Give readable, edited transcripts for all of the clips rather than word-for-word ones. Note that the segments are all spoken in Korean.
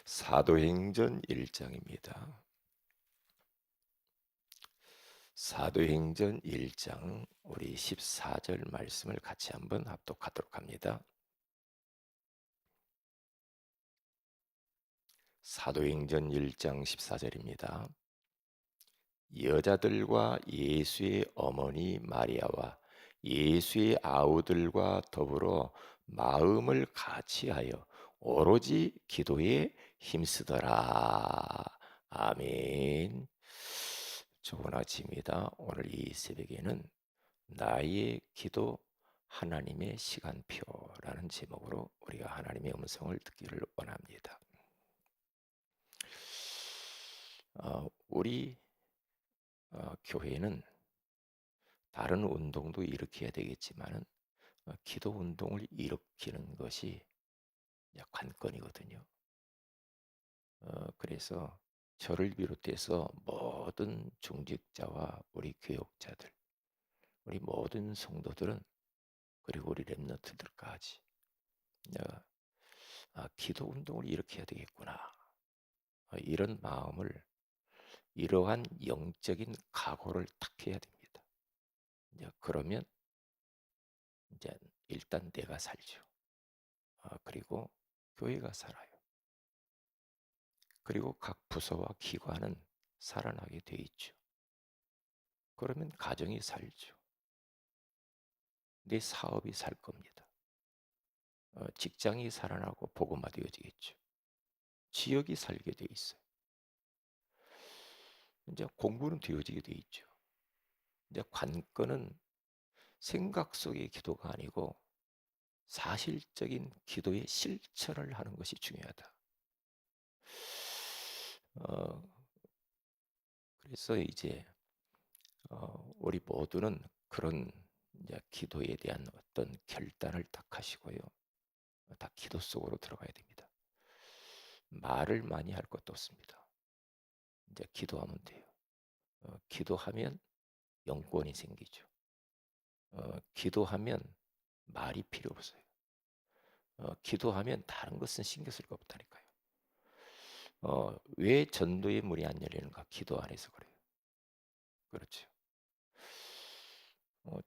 사도행전 1장입니다. 사도행전 1장 우리 14절 말씀을 같이 한번 합독하도록 합니다. 사도행전 1장 14절입니다. 여자들과 예수의 어머니 마리아와 예수의 아우들과 더불어 마음을 같이하여 오로지 기도에 힘쓰더라. 아멘. 좋은 아침입니다. 오늘 이 새벽에는 나의 기도 하나님의 시간표라는 제목으로 우리가 하나님의 음성을 듣기를 원합니다. 우리 교회는 다른 운동도 일으켜야 되겠지만 기도 운동을 일으키는 것이 관건이거든요. 그래서 저를 비롯해서 모든 중직자와 우리 교역자들, 우리 모든 성도들은, 그리고 우리 렘넌트들까지 내가 기도 운동을 일으켜야 되겠구나, 이런 마음을, 이러한 영적인 각오를 딱 해야 됩니다. 그러면 이제 일단 내가 살죠. 그리고 교회가 살아요. 그리고 각 부서와 기관은 살아나게 돼 있죠. 그러면 가정이 살죠. 내 사업이 살 겁니다. 직장이 살아나고 복음화되어지겠죠. 지역이 살게 돼 있어요. 이제 공부는 되어지게 돼 있죠. 이제 관건은 생각 속의 기도가 아니고 사실적인 기도의 실천을 하는 것이 중요하다. 어, 그래서 이제 우리 모두는 그런 이제 기도에 대한 어떤 결단을 딱 하시고요. 다 기도 속으로 들어가야 됩니다. 말을 많이 할 것도 없습니다. 이제 기도하면 돼요. 기도하면 영권이 생기죠. 기도하면 말이 필요 없어요. 기도하면 다른 것은 신경 쓸 거 없다니까요. 왜 전도의 문이 안 열리는가? 기도 안 해서 그래요. 그렇죠.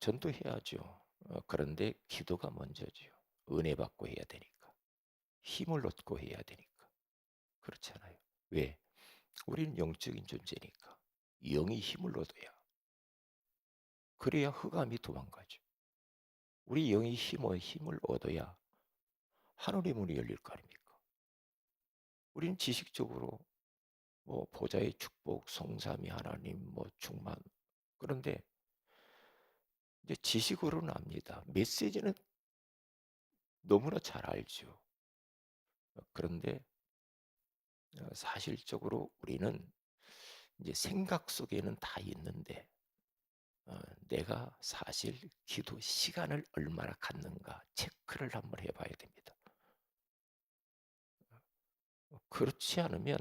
전도해야죠. 그런데 기도가 먼저죠. 은혜 받고 해야 되니까. 힘을 얻고 해야 되니까. 그렇지 않아요? 왜? 우리는 영적인 존재니까. 영이 힘을 얻어야. 그래야 흑암이 도망가죠. 우리 영이 힘을 얻어야 하늘의 문이 열릴 거 아닙니까? 우리는 지식적으로 뭐 보좌의 축복, 성삼위 하나님, 뭐 충만. 그런데 이제 지식으로는 압니다. 메시지는 너무나 잘 알죠. 그런데 사실적으로 우리는 이제 생각 속에는 다 있는데 내가 사실 기도 시간을 얼마나 갖는가 체크를 한번 해봐야 됩니다. 그렇지 않으면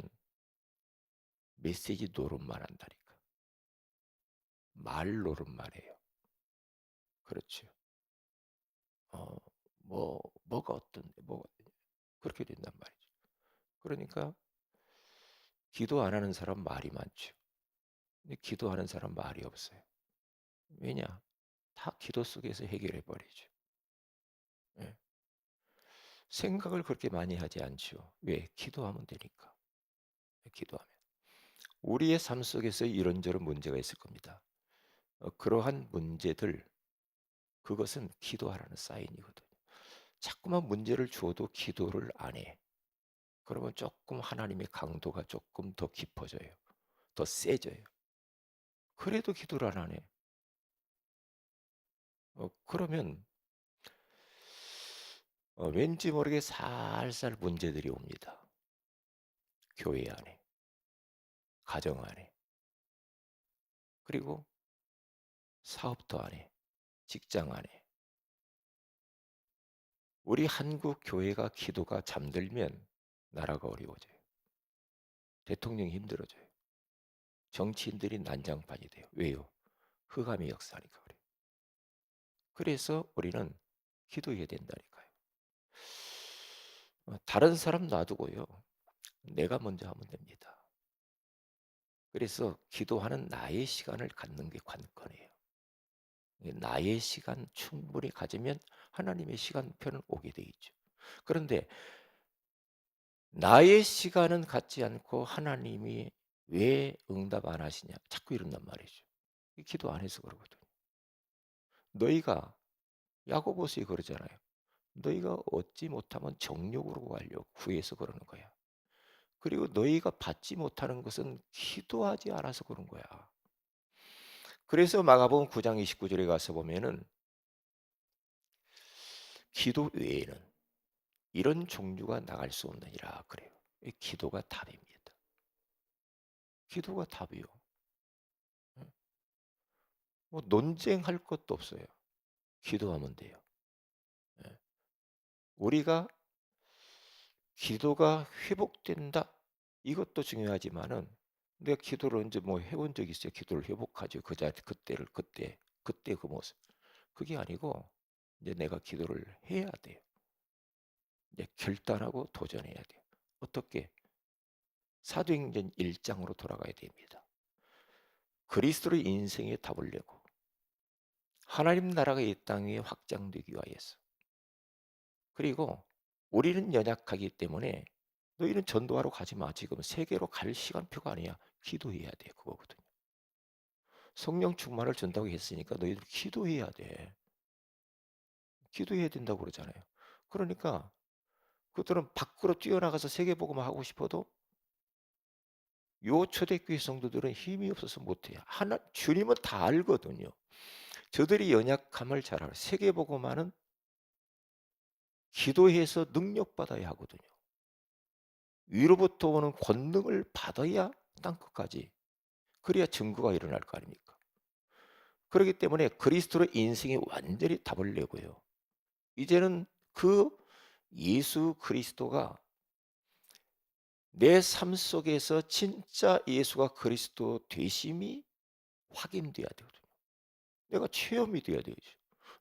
메시지 노릇만 한다니까. 말 노릇만 해요. 그렇죠. 어, 뭐가 어떤데, 뭐가 그렇게 된단 말이죠. 그러니까 기도 안 하는 사람 말이 많죠. 근데 기도하는 사람 말이 없어요. 왜냐? 다 기도 속에서 해결해 버리죠. 예. 생각을 그렇게 많이 하지 않죠. 왜? 기도하면 되니까. 기도하면. 우리의 삶 속에서 이런저런 문제가 있을 겁니다. 그러한 문제들, 그것은 기도하라는 사인이거든요. 자꾸만 문제를 주어도 기도를 안 해. 그러면 조금 하나님의 강도가 조금 더 깊어져요. 더 세져요. 그래도 기도를 안 하네. 그러면 왠지 모르게 살살 문제들이 옵니다. 교회 안에, 가정 안에, 그리고 사업도 안에, 직장 안에. 우리 한국 교회가 기도가 잠들면 나라가 어려워져요. 대통령이 힘들어져요. 정치인들이 난장판이 돼요. 왜요? 흑암의 역사니까 그래요. 그래서 우리는 기도해야 된다니까요. 다른 사람 놔두고요. 내가 먼저 하면 됩니다. 그래서 기도하는 나의 시간을 갖는 게 관건이에요. 나의 시간 충분히 가지면 하나님의 시간표는 오게 돼 있죠. 그런데 나의 시간은 갖지 않고 하나님이 왜 응답 안 하시냐 자꾸 이런단 말이죠. 기도 안 해서 그러거든요. 너희가 야고보서에 그러잖아요. 너희가 얻지 못하면 정욕으로 구하려고 구해서 그러는 거야. 그리고 너희가 받지 못하는 것은 기도하지 않아서 그런 거야. 그래서 마가복음 9장 29절에 가서 보면은 기도 외에는 이런 종류가 나갈 수 없느니라 그래요. 기도가 답입니다. 기도가 답이요. 뭐 논쟁할 것도 없어요. 기도하면 돼요. 예. 우리가 기도가 회복된다. 이것도 중요하지만은 내가 기도를 언제 뭐 해본 적 있어요? 기도를 회복하죠. 그때 그 모습. 그게 아니고 이제 내가 기도를 해야 돼요. 이제 결단하고 도전해야 돼요. 어떻게? 사도행전 1장으로 돌아가야 됩니다. 그리스도의 인생에 답을 내고 하나님 나라가 이 땅에 확장되기 위하여서 그리고 우리는 연약하기 때문에 너희는 전도하러 가지 마. 지금 세계로 갈 시간표가 아니야. 기도해야 돼. 그거거든요. 성령 충만을 준다고 했으니까 너희들 기도해야 돼. 기도해야 된다고 그러잖아요. 그러니까 그들은 밖으로 뛰어나가서 세계복음을 하고 싶어도 요 초대교회 성도들은 힘이 없어서 못해요. 주님은 다 알거든요. 저들이 연약함을 잘 알아요. 세계복음화는 기도해서 능력받아야 하거든요. 위로부터 오는 권능을 받아야 땅끝까지. 그래야 증거가 일어날 거 아닙니까? 그렇기 때문에 그리스도의 인생이 완전히 답을 내고요. 이제는 그 예수 그리스도가 내 삶 속에서 진짜 예수가 그리스도 되심이 확인돼야 되거든요. 내가 체험이 돼야 되죠.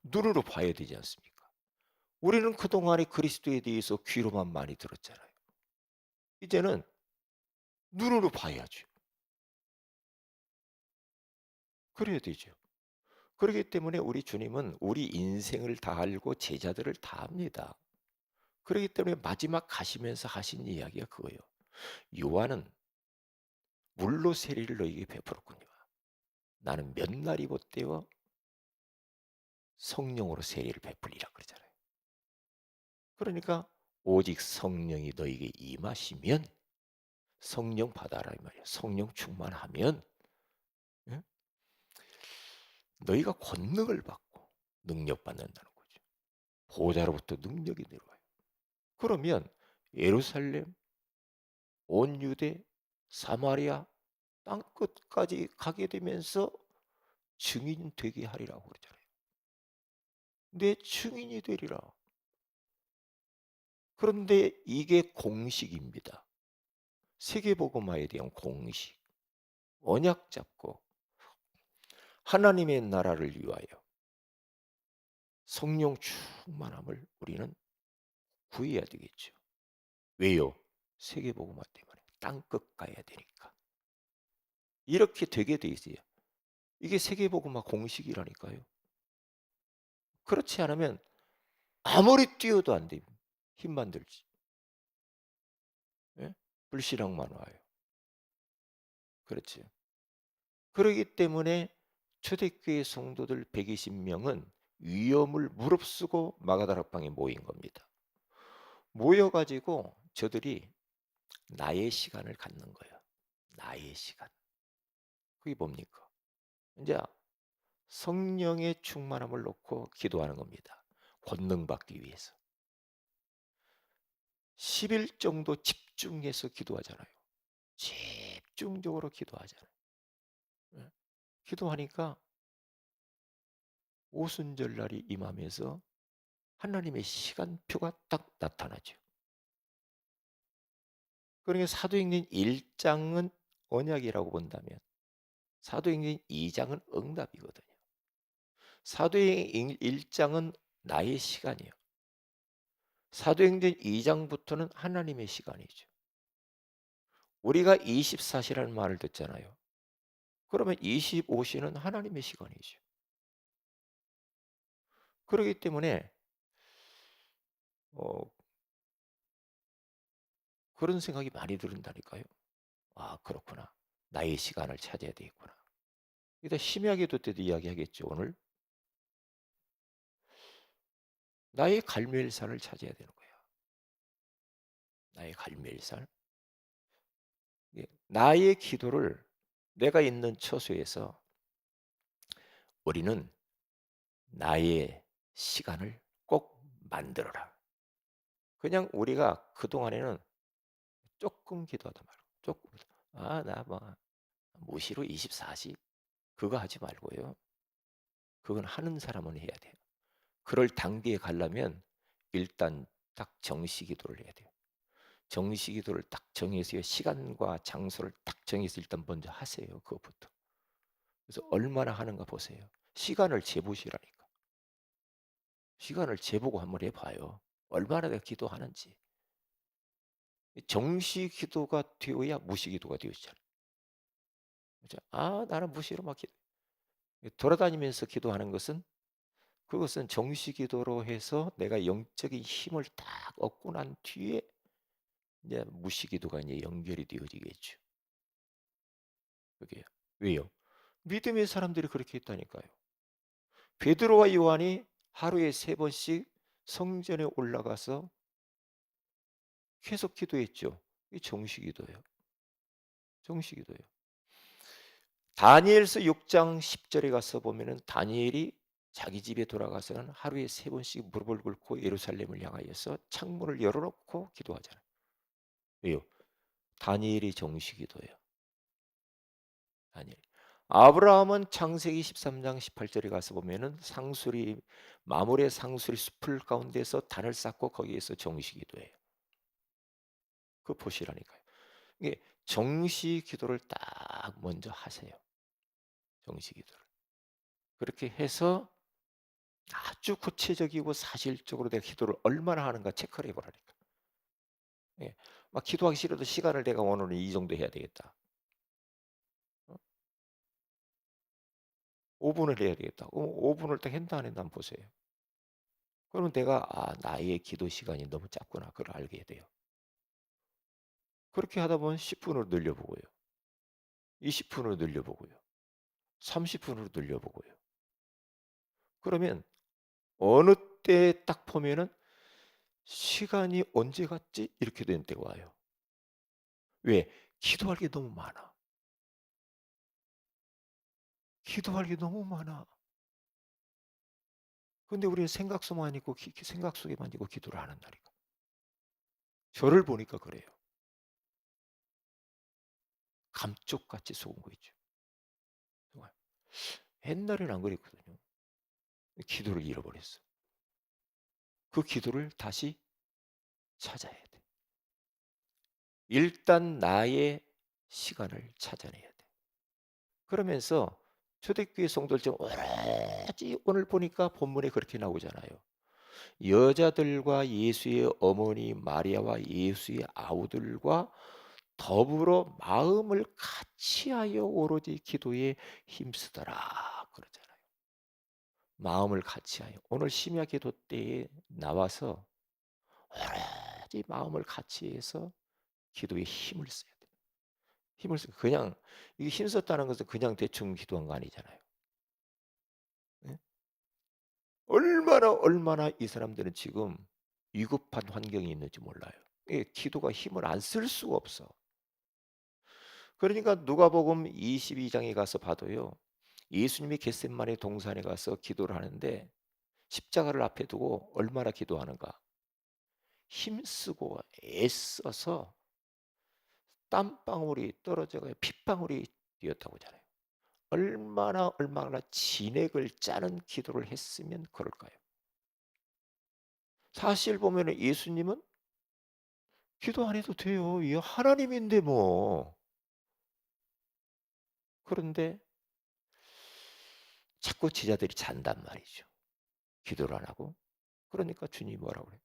눈으로 봐야 되지 않습니까? 우리는 그동안에 그리스도에 대해서 귀로만 많이 들었잖아요. 이제는 눈으로 봐야죠. 그래야 되죠. 그렇기 때문에 우리 주님은 우리 인생을 다 알고 제자들을 다 압니다. 그렇기 때문에 마지막 가시면서 하신 이야기가 그거예요. 요한은 물로 세례를 너에게 베풀었군요. 나는 몇 날이 못되어 성령으로 세례를 베풀리라 그러잖아요. 그러니까 오직 성령이 너에게 임하시면 성령 받아라 이 말이에요. 성령 충만하면 예? 너희가 권능을 받고 능력 받는다는 거죠. 보좌로부터 능력이 내려와요. 그러면 예루살렘, 온 유대, 사마리아 땅 끝까지 가게 되면서 증인 되게 하리라고 그러잖아요. 내 증인이 되리라. 그런데 이게 공식입니다. 세계복음화에 대한 공식. 언약 잡고 하나님의 나라를 위하여 성령 충만함을 우리는 구해야 되겠죠. 왜요? 세계복음화 때문에 땅끝 가야 되니까. 이렇게 되게 돼 있어요. 이게 세계복음화 공식이라니까요. 그렇지 않으면 아무리 뛰어도 안 됩니다. 힘만 들지. 예? 불신앙만 와요. 그렇죠. 그렇기 때문에 초대교회 성도들 120명은 위험을 무릅쓰고 마가다락방에 모인 겁니다. 모여가지고 저들이 나의 시간을 갖는 거예요. 나의 시간. 그게 뭡니까? 이제 성령의 충만함을 놓고 기도하는 겁니다. 권능 받기 위해서. 10일 정도 집중해서 기도하잖아요. 집중적으로 기도하잖아요. 예. 기도하니까 오순절날이 임하면서 하나님의 시간표가 딱 나타나죠. 그러니까 사도행전 1장은 언약이라고 본다면 사도행전 2장은 응답이거든요. 사도행전 1장은 나의 시간이에요. 사도행전 2장부터는 하나님의 시간이죠. 우리가 24시라는 말을 듣잖아요. 그러면 25시는 하나님의 시간이죠. 그렇기 때문에 어 그런 생각이 많이 드는다니까요. '아 그렇구나. 나의 시간을 찾아야 되겠구나.' 이따 심야기도 때도 이야기하겠죠 오늘. 나의 갈멜산을 찾아야 되는 거야. 나의 갈멜산. 예. 나의 기도를 내가 있는 처소에서 우리는 나의 시간을 꼭 만들어라. 그냥 우리가 그동안에는 조금 기도하다 말고 조금 나 뭐 무시로 24시 그거 하지 말고요. 그건 하는 사람은 해야 돼요. 그럴 단계에 가려면 일단 딱 정시 기도를 해야 돼요. 정시 기도를 딱 정해서 시간과 장소를 딱 정해서 일단 먼저 하세요. 그것부터. 그래서 얼마나 하는가 보세요. 시간을 재보시라니까. 시간을 재보고 한번 해봐요. 얼마나 내가 기도하는지. 정시 기도가 되어야 무시 기도가 되어지잖아요. 그죠? 나는 무시로 막 돌아다니면서 기도하는 것은 그것은 정시 기도로 해서 내가 영적인 힘을 딱 얻고 난 뒤에 이제 무시 기도가 이제 연결이 되어지겠죠. 그게요. 왜요? 믿음의 사람들이 그렇게 했다니까요. 베드로와 요한이 하루에 3번씩 성전에 올라가서 계속 기도했죠. 이 정시 기도예요. 정시 기도예요. 다니엘서 6장 10절에 가서 보면은 다니엘이 자기 집에 돌아가서는 하루에 3번씩 무릎을 꿇고 예루살렘을 향하여서 창문을 열어놓고 기도하잖아요. 왜요? 다니엘이 정시 기도예요. 다니엘. 아브라함은 창세기 13장 18절에 가서 보면은 상수리 마물의 상수리 숲을 가운데서 단을 쌓고 거기에서 정시 기도해요. 그거 보시라니까요. 이게 정시 기도를 딱 먼저 하세요. 정시 기도를. 그렇게 해서 아주 구체적이고 사실적으로 내가 기도를 얼마나 하는가 체크를 해 보라니까. 예. 막 기도하기 싫어도 시간을 내가 오늘은 이 정도 해야 되겠다. 어? 5 분을 해야 되겠다. 5 분을 딱 했나 안 했나 한번 보세요. 그러면 내가 나의 기도 시간이 너무 짧구나. 그걸 알게 돼요. 그렇게 하다 보면 10 분으로 늘려 보고요. 20 분으로 늘려 보고요. 30 분으로 늘려 보고요. 그러면 어느 때 딱 보면은 '시간이 언제 갔지?' 이렇게 되는 때가 와요. 왜? 기도할 게 너무 많아. 기도할 게 너무 많아. 근데 우리는 생각 속에만 있고 기도를 안 한다니까. 저를 보니까 그래요. 감쪽같이 속은 거 있죠. 정말. 옛날에는 안 그랬거든요. 기도를 잃어버렸어. 그 기도를 다시 찾아야 돼. 일단 나의 시간을 찾아내야 돼. 그러면서 초대교회 성도들 좀 오로지 오늘 보니까 본문에 그렇게 나오잖아요. 여자들과 예수의 어머니 마리아와 예수의 아우들과 더불어 마음을 같이하여 오로지 기도에 힘쓰더라 그러잖아요. 마음을 같이하여 오늘 심야 기도 때에 나와서 오로지 마음을 같이해서 기도에 힘을 써야 돼요. 힘을 쓰 그냥 이게 힘썼다는 것은 그냥 대충 기도한 거 아니잖아요. 예? 얼마나 이 사람들은 지금 위급한 환경이 있는지 몰라요. 예, 기도가 힘을 안 쓸 수가 없어. 그러니까 누가복음 22장에 가서 봐도요. 예수님이 겟셋마네 동산에 가서 기도를 하는데 십자가를 앞에 두고 얼마나 기도하는가. 힘쓰고 애써서 땀방울이 떨어져가 핏방울이 뛰었다고 하잖아요. 얼마나 진액을 짜는 기도를 했으면 그럴까요? 사실 보면 예수님은 기도 안 해도 돼요. 이 하나님인데 뭐. 그런데 자꾸 제자들이 잔단 말이죠. 기도를 안 하고. 그러니까 주님이 뭐라고 그래요?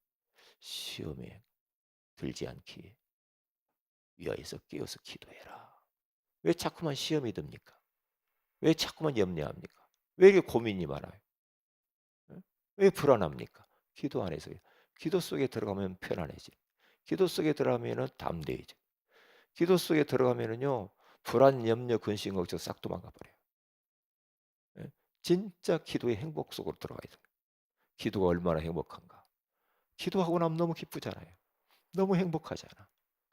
시험에 들지 않기 위하여서 깨어서 기도해라. 왜 자꾸만 시험이 듭니까? 왜 자꾸만 염려합니까? 왜 이렇게 고민이 많아요? 예? 왜 불안합니까? 기도 안에서요. 기도 속에 들어가면 편안해지. 기도 속에 들어가면은 담대해지. 기도 속에 들어가면은요 불안, 염려, 근심, 걱정 싹 도망가 버려요. 예? 진짜 기도의 행복 속으로 들어가야 돼요. 기도가 얼마나 행복한가. 기도하고 나면 너무 기쁘잖아요. 너무 행복하잖아.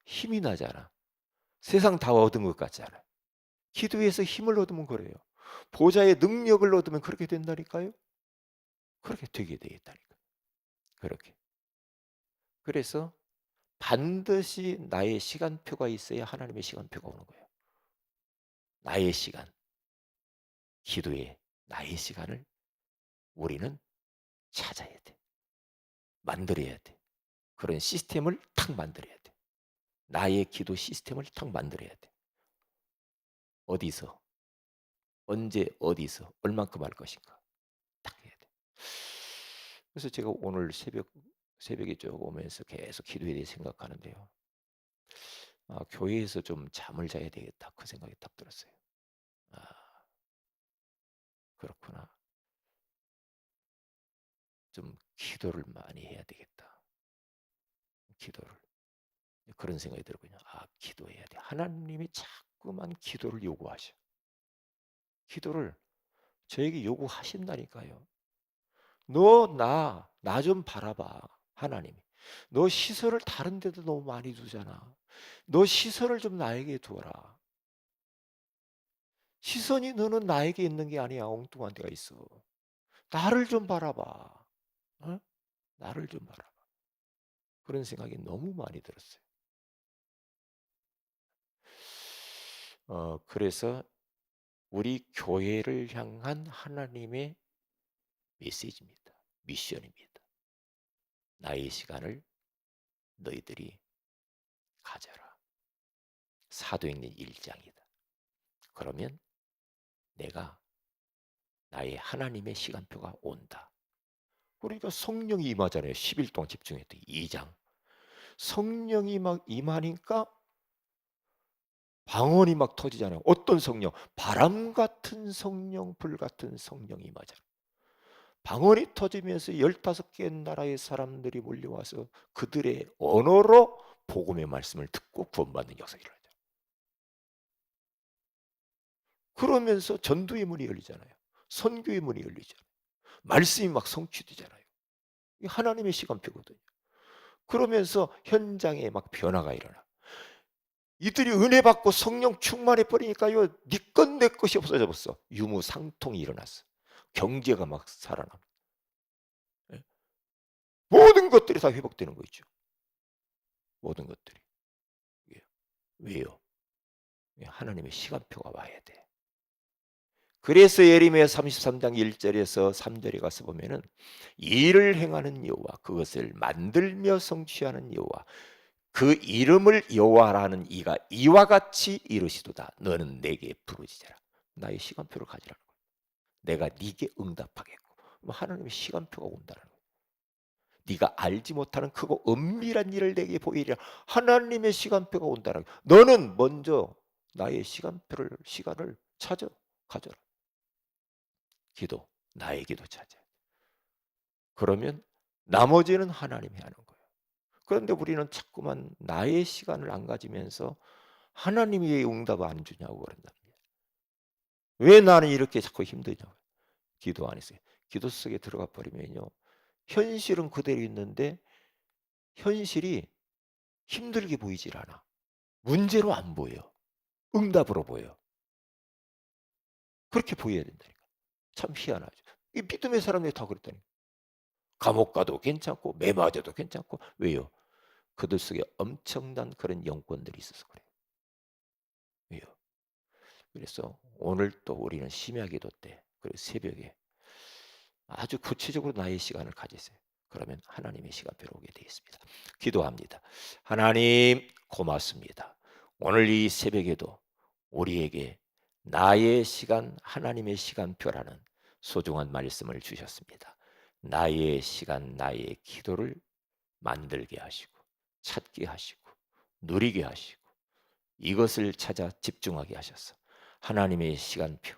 힘이 나잖아. 세상 다 얻은 것 같잖아요. 기도에서 힘을 얻으면 그래요. 보좌의 능력을 얻으면 그렇게 된다니까요. 그렇게 되게 되겠다니까. 그렇게. 그래서 반드시 나의 시간표가 있어야 하나님의 시간표가 오는 거예요. 나의 시간, 기도에 나의 시간을 우리는 찾아야 돼. 만들어야 돼. 그런 시스템을 탁 만들어야 돼. 나의 기도 시스템을 탁 만들어야 돼. 어디서, 언제, 어디서, 얼만큼 할 것인가. 딱 해야 돼. 그래서 제가 오늘 새벽에 쭉 오면서 계속 기도에 대해 생각하는데요. 교회에서 좀 잠을 자야 되겠다. 그 생각이 딱 들었어요. 아, 그렇구나. 좀 기도를 많이 해야 되겠다. 기도를. 그런 생각이 들었군요. 기도해야 돼. 하나님이 자꾸만 기도를 요구하셔. 기도를 저에게 요구하신다니까요. 나 좀 바라봐. 하나님이. 너 시선을 다른 데도 너무 많이 두잖아. 너 시선을 좀 나에게 두어라. 시선이 너는 나에게 있는 게 아니야. 엉뚱한 데가 있어. 나를 좀 바라봐. 어? 나를 좀 바라봐. 그런 생각이 너무 많이 들었어요. 그래서 우리 교회를 향한 하나님의 메시지입니다. 미션입니다. 나의 시간을 너희들이 가져라. 사도행전 1장이다. 그러면 내가 나의 하나님의 시간표가 온다. 그러니까 성령이 임하잖아요. 10일 동안 집중했더니 2장. 성령이 막 임하니까 방언이 막 터지잖아요. 어떤 성령? 바람 같은 성령, 불 같은 성령이 임하잖아요. 방언이 터지면서 15개 나라의 사람들이 몰려와서 그들의 언어로 복음의 말씀을 듣고 구원받는 역사가 일어나죠. 그러면서 전도의 문이 열리잖아요. 선교의 문이 열리잖아요. 말씀이 막 성취되잖아요. 이게 하나님의 시간표거든요. 그러면서 현장에 막 변화가 일어나. 이들이 은혜 받고 성령 충만해 버리니까요. 네 것 내 것이 없어져 버렸어. 유무상통이 일어났어. 경제가 막 살아납니다. 예? 모든 것들이 다 회복되는 거 있죠. 모든 것들이. 예. 왜요? 하나님의 시간표가 와야 돼. 그래서 예레미야 33장 1절에서 3절에 가서 보면은 일을 행하는 여호와, 그것을 만들며 성취하는 여호와, 그 이름을 여호와라는 이가 이와 같이 이르시도다. 너는 내게 부르짖어라. 나의 시간표를 가지라는 거예요. 내가 네게 응답하겠고. 하나님의 시간표가 온다는 거예요. 네가 알지 못하는 크고 은밀한 일을 내게 보이리라. 하나님의 시간표가 온다는 거예요. 너는 먼저 나의 시간을 찾아 가져라. 기도, 나의 기도 찾아. 그러면 나머지는 하나님이 하는 거예요. 그런데 우리는 자꾸만 나의 시간을 안 가지면서 하나님이 왜 응답을 안 주냐고 그런답니다. 왜 나는 이렇게 자꾸 힘드냐고. 기도 안 했어요. 기도 속에 들어가 버리면요. 현실은 그대로 있는데 현실이 힘들게 보이질 않아. 문제로 안 보여. 응답으로 보여. 그렇게 보여야 된다니까. 참 희한하죠. 이 믿음의 사람들이 다 그랬다니. 감옥 가도 괜찮고 매 맞아도 괜찮고. 왜요? 그들 속에 엄청난 그런 영권들이 있어서 그래요. 왜요? 그래서 오늘 또 우리는 심야기도 때 그리고 새벽에 아주 구체적으로 나의 시간을 가지세요. 그러면 하나님의 시간표로 오게 되어 있습니다. 기도합니다. 하나님 고맙습니다. 오늘 이 새벽에도 우리에게 나의 시간, 하나님의 시간표라는 소중한 말씀을 주셨습니다. 나의 시간, 나의 기도를 만들게 하시고 찾게 하시고 누리게 하시고 이것을 찾아 집중하게 하셔서 하나님의 시간표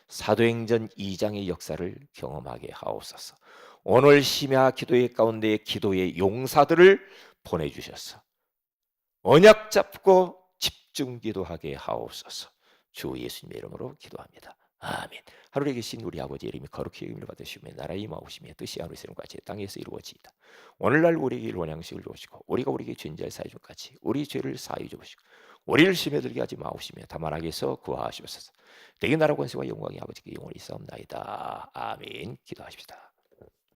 사도행전 2장의 역사를 경험하게 하옵소서. 오늘 심야 기도회 가운데 기도의 용사들을 보내주셔서 언약 잡고 집중 기도하게 하옵소서. 주 예수님의 이름으로 기도합니다. 아멘. 하늘에 계신 우리 아버지 이름이 거룩히 여김을 받으시며 나라의 임하오시며 뜻이 하늘에서 같이 땅에서 이루어지이다. 오늘날 우리에게 일원 양식을 주시고 우리가 우리에게 죄인자를 사해 준 같이 우리 죄를 사해 주시고 우리를 심에 들게 하지 마옵시며 다만 악에서 구하시옵소서. 내게 나라 권세와 영광이 아버지께 영원히 있사옵나이다. 아멘. 기도하십시다.